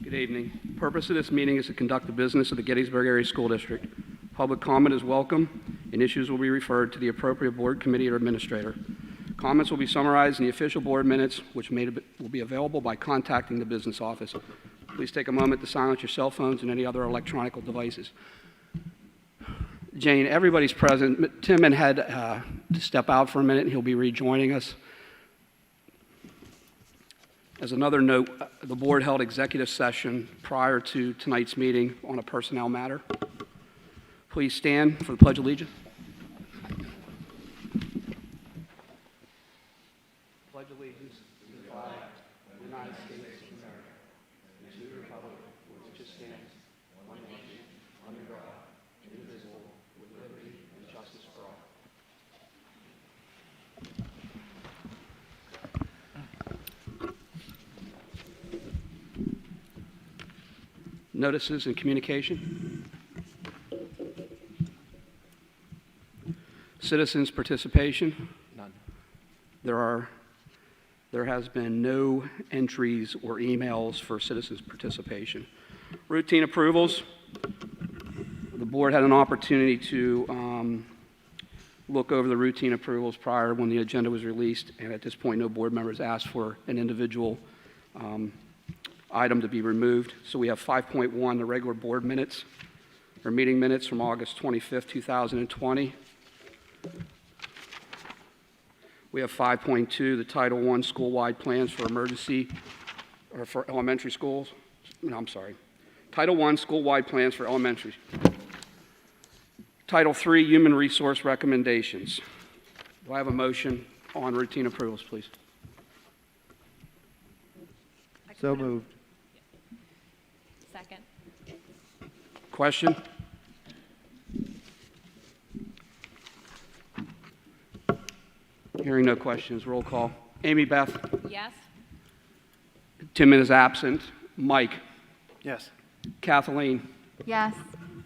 Good evening. The purpose of this meeting is to conduct the business of the Gettysburg Area School District. Public comment is welcome, and issues will be referred to the appropriate board, committee, or administrator. Comments will be summarized in the official board minutes, which will be available by contacting the business office. Please take a moment to silence your cell phones and any other electronic devices. Jane, everybody's present. Tim had to step out for a minute, and he'll be rejoining us. As another note, the board held executive session prior to tonight's meeting on a personnel matter. Please stand for the Pledge of Allegiance. Pledge allegiance to the flag of the United States of America and to the republic for which it stands, one nation, under God, indivisible, with liberty and justice for all. Notices and communication. Citizens' participation. None. There has been no entries or emails for citizens' participation. Routine approvals. The board had an opportunity to look over the routine approvals prior when the agenda was released, and at this point, no board members asked for an individual item to be removed. So we have 5.1, the regular board minutes, or meeting minutes from August 25th, 2020. We have 5.2, the Title I school-wide plans for emergency, or for elementary schools. No, I'm sorry. Title I school-wide plans for elementary. Title III human resource recommendations. Do I have a motion on routine approvals, please? So moved. Second. Question? Hearing no questions, roll call. Amy Beth? Yes. Tim is absent. Mike? Yes. Kathleen? Yes.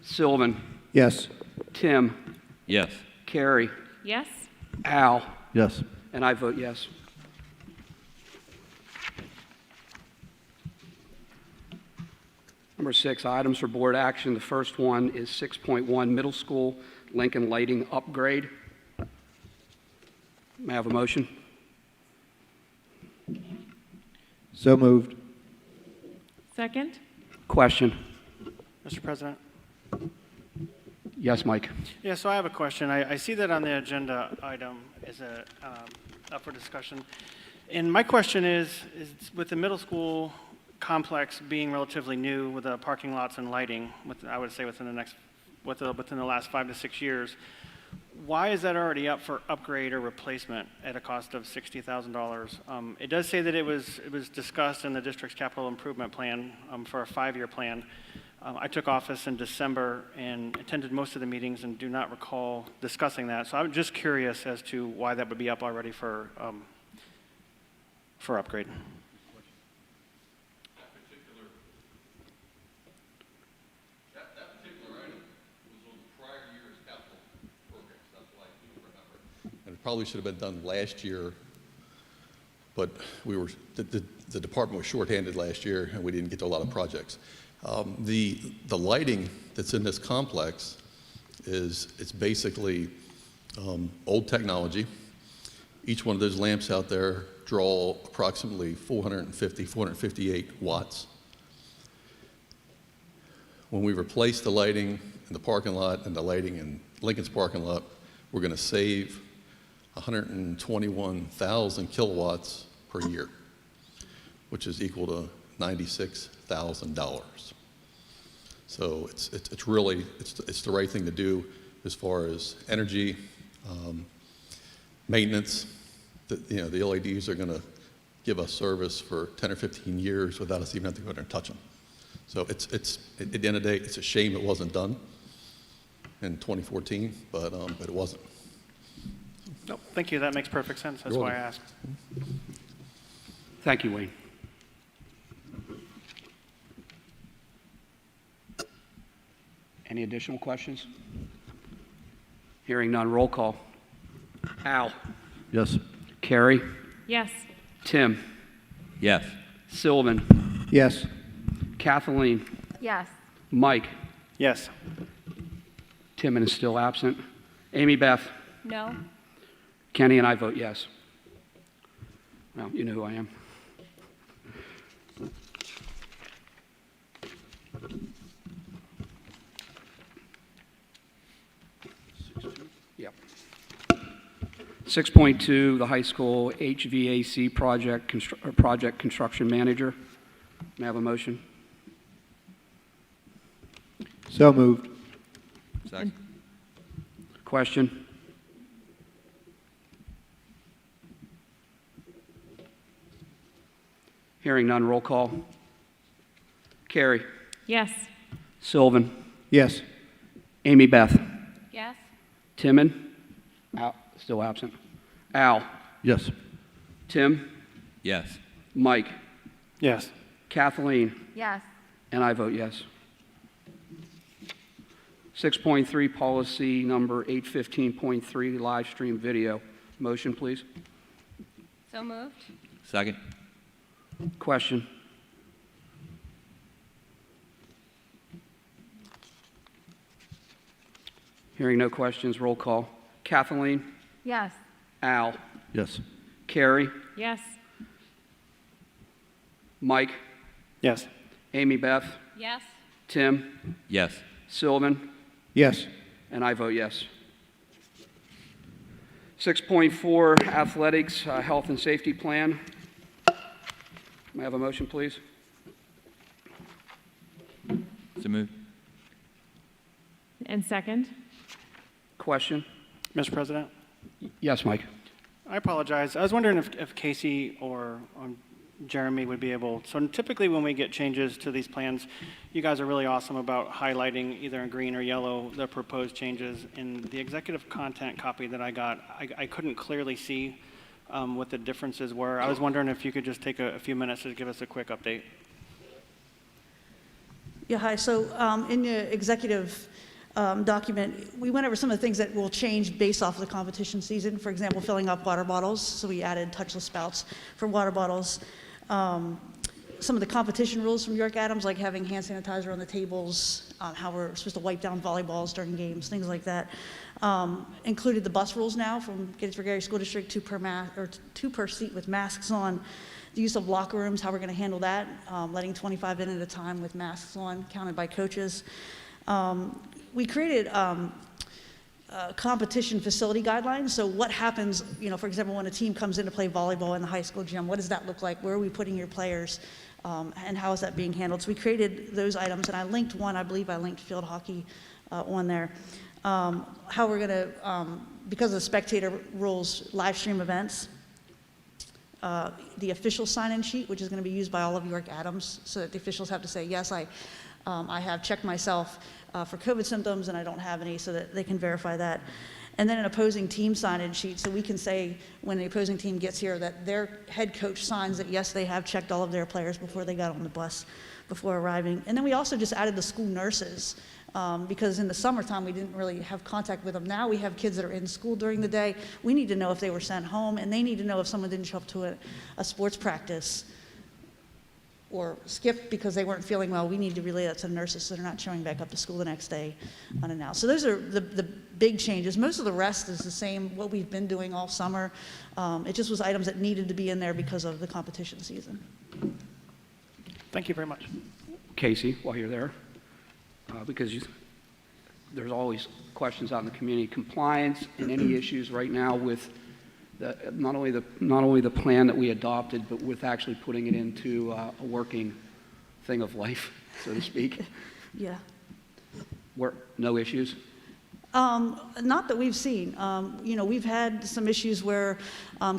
Sylvan? Yes. Tim? Yes. Carrie? Yes. Al? Yes. And I vote yes. Number 6, items for board action. The first one is 6.1, middle school Lincoln lighting upgrade. May I have a motion? So moved. Second. Question? Mr. President? Yes, Mike. Yeah, so I have a question. I see that on the agenda item is up for discussion. And my question is with the middle school complex being relatively new with the parking lots and lighting, I would say within the last 5 to 6 years, why is that already up for upgrade or replacement at a cost of $60,000? It does say that it was discussed in the district's capital improvement plan for a 5-year plan. I took office in December and attended most of the meetings and do not recall discussing that. So I'm just curious as to why that would be up already for upgrade. That particular item was on the prior year's capital programs. That's why I do remember. And it probably should have been done last year, but the department was shorthanded last year, and we didn't get to a lot of projects. The lighting that's in this complex it's basically old technology. Each one of those lamps out there draw approximately 458 watts. When we replace the lighting in the parking lot and the lighting in Lincoln's parking lot, we're going to save 121,000 kilowatts per year, which is equal to $96,000. So it's really the right thing to do as far as energy, maintenance. The LEDs are going to give us service for 10 or 15 years without us even having to go there and touch them. So at the end of the day, it's a shame it wasn't done in 2014, but it wasn't. No, thank you. That makes perfect sense. That's You're why I welcome. asked. Thank you, Wayne. Any additional questions? Hearing none, roll call. Al? Yes. Carrie? Yes. Tim? Yes. Sylvan? Yes. Kathleen, Yes. Mike, Yes. Timon is still absent. Amy Beth, No. Kenny, and I vote yes. Well, you know who I am. Yep. 6.2, the high school HVAC project construction manager. May I have a motion? So moved. Second. Question? Hearing none, roll call. Carrie, Yes. Sylvan, Yes. Amy Beth, Yes. Timon, still absent. Al, Yes. Tim, Yes. Mike, Yes. Kathleen, Yes. and I vote yes. 6.3, policy number 815.3, live stream video. Motion, please. So moved. Second. Question? Hearing no questions, roll call. Kathleen, Yes. Al, Yes. Carrie, Yes. Mike, Yes. Amy Beth, Yes. Tim, Yes. Sylvan, Yes. and I vote yes. 6.4, athletics, health and safety plan. May I have a motion, please? So moved. And second? Question? Mr. President, Yes, Mike. I apologize. I was wondering if Casey or Jeremy would be able, so typically when we get changes to these plans, you guys are really awesome about highlighting either in green or yellow the proposed changes. In the executive content copy that I got, I couldn't clearly see what the differences were. I was wondering if you could just take a few minutes to give us a quick update. Yeah, hi. So in the executive document, we went over some of the things that will change based off of the competition season. For example, filling up water bottles. So we added touchless spouts for water bottles. Some of the competition rules from York Adams, like having hand sanitizer on the tables, how we're supposed to wipe down volleyballs during games, things like that. Included the bus rules now from Gettysburg Area School District, two per seat with masks on. The use of locker rooms, how we're going to handle that, letting 25 in at a time with masks on, counted by coaches. We created competition facility guidelines. So what happens, for example, when a team comes in to play volleyball in the high school gym, what does that look like? Where are we putting your players? And how is that being handled? So we created those items, and I linked one, I believe I linked field hockey on there. How we're going to, because of the spectator rules, live stream events. The official sign-in sheet, which is going to be used by all of York Adams, so that the officials have to say, yes, I have checked myself for COVID symptoms and I don't have any, so that they can verify that. And then an opposing team sign-in sheet, so we can say when the opposing team gets here that their head coach signs that, yes, they have checked all of their players before they got on the bus, before arriving. And then we also just added the school nurses, because in the summertime we didn't really have contact with them. Now we have kids that are in school during the day. We need to know if they were sent home, and they need to know if someone didn't show up to a sports practice or skipped because they weren't feeling well. We need to relay that to the nurses so they're not showing back up to school the next day unannounced. So those are the big changes. Most of the rest is the same, what we've been doing all summer. It just was items that needed to be in there because of the competition season. Thank you very much. Casey, while you're there, because there's always questions out in the community, compliance and any issues right now with not only the plan that we adopted, but with actually putting it into a working thing of life, so to speak. Yeah. No issues? Not that we've seen. We've had some issues where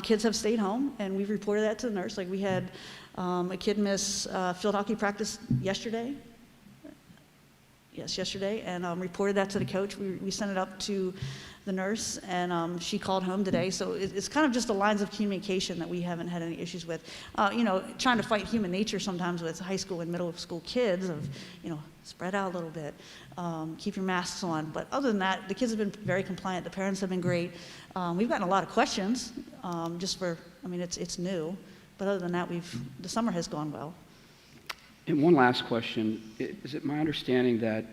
kids have stayed home, and we've reported that to the nurse. Like we had a kid miss field hockey practice yesterday. Yes, yesterday, and reported that to the coach. We sent it up to the nurse, and she called home today. So it's kind of just the lines of communication that we haven't had any issues with. Trying to fight human nature sometimes with high school and middle school kids of, spread out a little bit, keep your masks on. But other than that, the kids have been very compliant. The parents have been great. We've gotten a lot of questions it's new. But other than that, the summer has gone well. And one last question. Is it my understanding that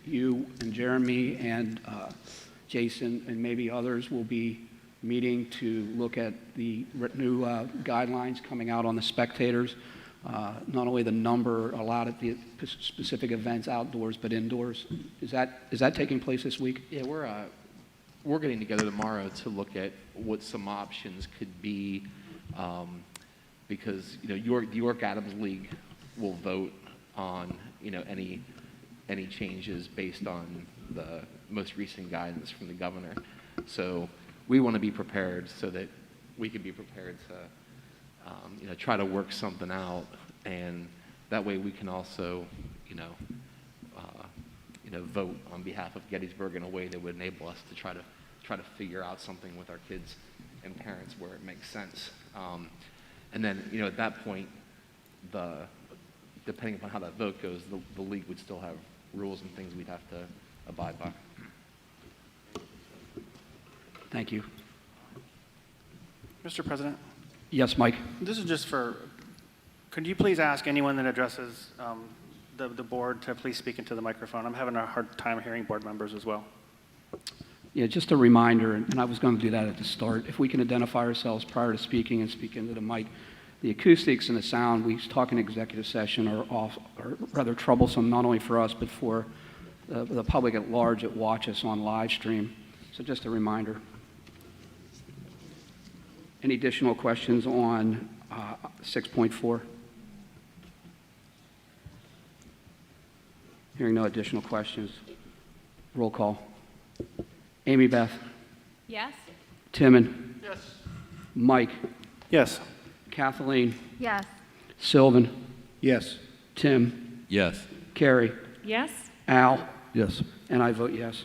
you and Jeremy and Jason and maybe others will be meeting to look at the new guidelines coming out on the spectators? Not only the number allowed at the specific events outdoors, but indoors. Is that taking place this week? Yeah, we're getting together tomorrow to look at what some options could be, because the York Adams League will vote on any changes based on the most recent guidance from the governor. So we want to be prepared so that we can be prepared to try to work something out, and that way we can also vote on behalf of Gettysburg in a way that would enable us to try to figure out something with our kids and parents where it makes sense. And then at that point, depending upon how that vote goes, the league would still have rules and things we'd have to abide by. Thank you. Mr. President, Yes, Mike? this is just could you please ask anyone that addresses the board to please speak into the microphone? I'm having a hard time hearing board members as well. Yeah, just a reminder, and I was going to do that at the start. If we can identify ourselves prior to speaking and speak into the mic. The acoustics and the sound, we talk in executive session, are rather troublesome, not only for us, but for the public at large that watch us on live stream. So just a reminder. Any additional questions on 6.4? Hearing no additional questions. Roll call. Amy Beth. Yes. Timon. Yes. Mike. Yes. Kathleen. Yes. Sylvan. Yes. Tim. Yes. Carrie. Yes. Al. Yes. And I vote yes.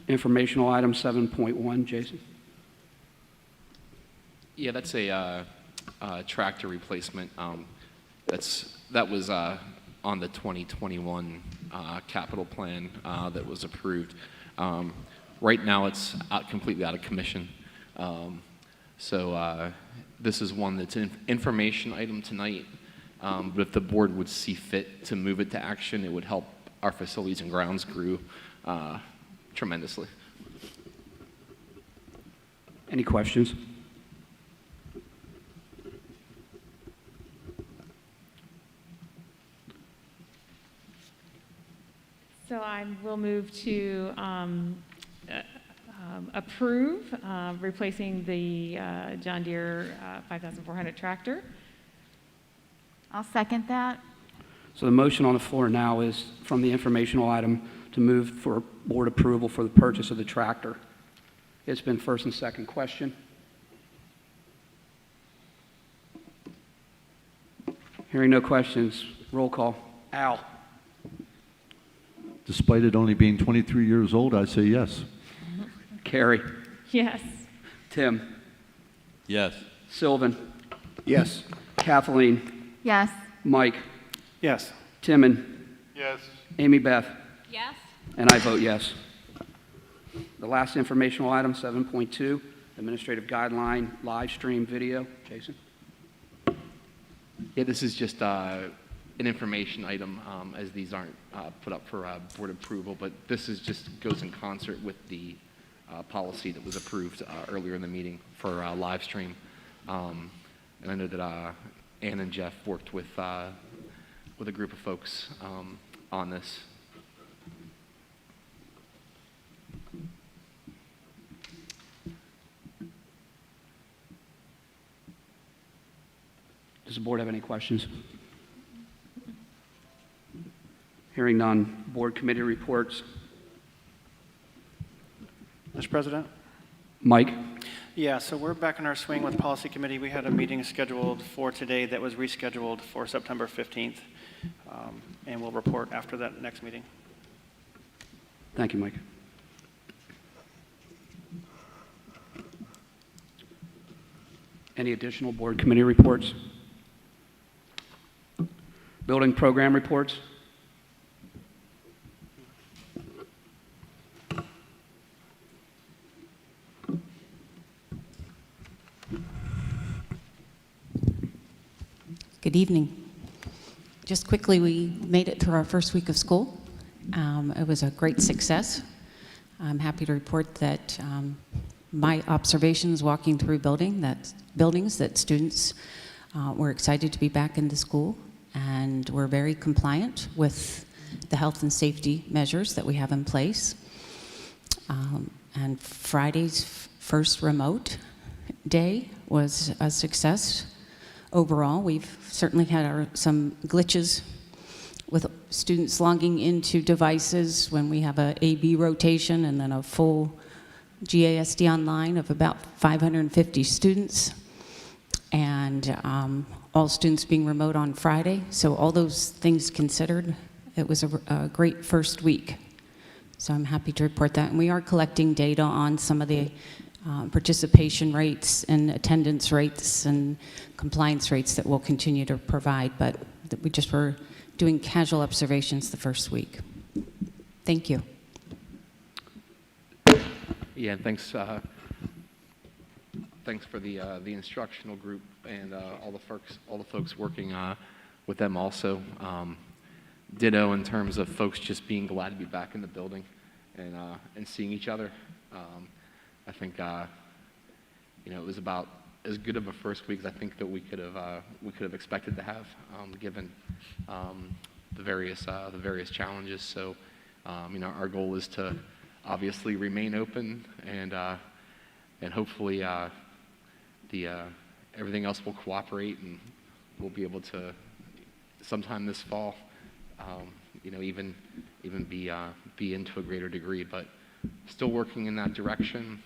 Informational item 7.1, Jason. Yeah, that's a tractor replacement. That was on the 2021 capital plan that was approved. Right now, it's completely out of commission. So this is one that's an information item tonight. But if the board would see fit to move it to action, it would help our facilities and grounds crew tremendously. Any questions? So I will move to approve replacing the John Deere 5400 tractor. I'll second that. So the motion on the floor now is from the informational item to move for board approval for the purchase of the tractor. It's been first and second. Question? Hearing no questions, roll call. Al? Despite it only being 23 years old, I say yes. Carrie? Yes. Tim? Yes. Sylvan? Yes. Kathleen? Yes. Mike? Yes. Timon? Yes. Amy Beth? Yes. And I vote yes. The last informational item, 7.2, administrative guideline, live stream video. Jason? Yeah, this is just an information item, as these aren't put up for board approval, but this is just goes in concert with the policy that was approved earlier in the meeting for live stream. And I know that Ann and Jeff worked with a group of folks on this. Does the board have any questions? Hearing none. Board committee reports. Mr. President? Mike? Yeah, so we're back in our swing with Policy Committee. We had a meeting scheduled for today that was rescheduled for September 15th, and we'll report after that next meeting. Thank you, Mike. Any additional board committee reports? Building program reports? Good evening. Just quickly, we made it through our first week of school. It was a great success. I'm happy to report that my observations walking through buildings that students were excited to be back in the school and were very compliant with the health and safety measures that we have in place. And Friday's first remote day was a success overall. We've certainly had some glitches with students logging into devices when we have a A/B rotation and then a full GASD online of about 550 students, and all students being remote on Friday. So all those things considered, it was a great first week. So I'm happy to report that. And we are collecting data on some of the participation rates and attendance rates and compliance rates that we'll continue to provide, but that we just were doing casual observations the first week. Thank you. Yeah, thanks for the instructional group and all the folks working with them also. Ditto in terms of folks just being glad to be back in the building and seeing each other. I think it was about as good of a first week as I think that we could have expected to have, given the various challenges. So, our goal is to obviously remain open and hopefully everything else will cooperate and we'll be able to sometime this fall, even be into a greater degree, but still working in that direction.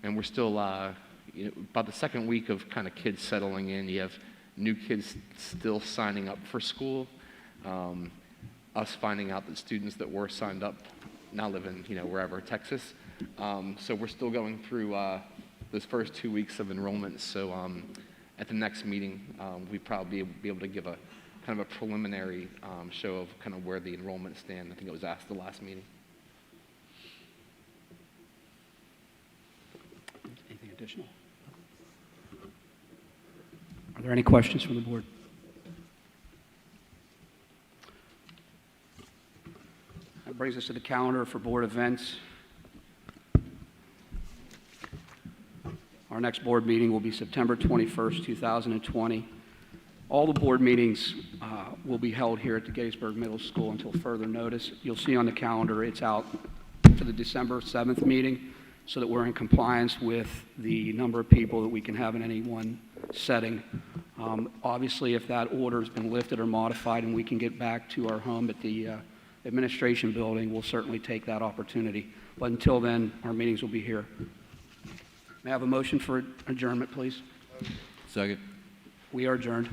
And we're still, about the second week of kind of kids settling in. You have new kids still signing up for school. Us finding out that students that were signed up now live in, wherever, Texas. So we're still going through those first 2 weeks of enrollment. So at the next meeting, we probably be able to give a kind of a preliminary show of kind of where the enrollment stand. I think it was asked the last meeting. Anything additional? Are there any questions from the board? That brings us to the calendar for board events. Our next board meeting will be September 21st, 2020. All the board meetings will be held here at the Gettysburg Middle School until further notice. You'll see on the calendar it's out for the December 7th meeting so that we're in compliance with the number of people that we can have in any one setting. Obviously, if that order has been lifted or modified and we can get back to our home at the administration building, we'll certainly take that opportunity. But until then, our meetings will be here. May I have a motion for adjournment, please? Second. We are adjourned.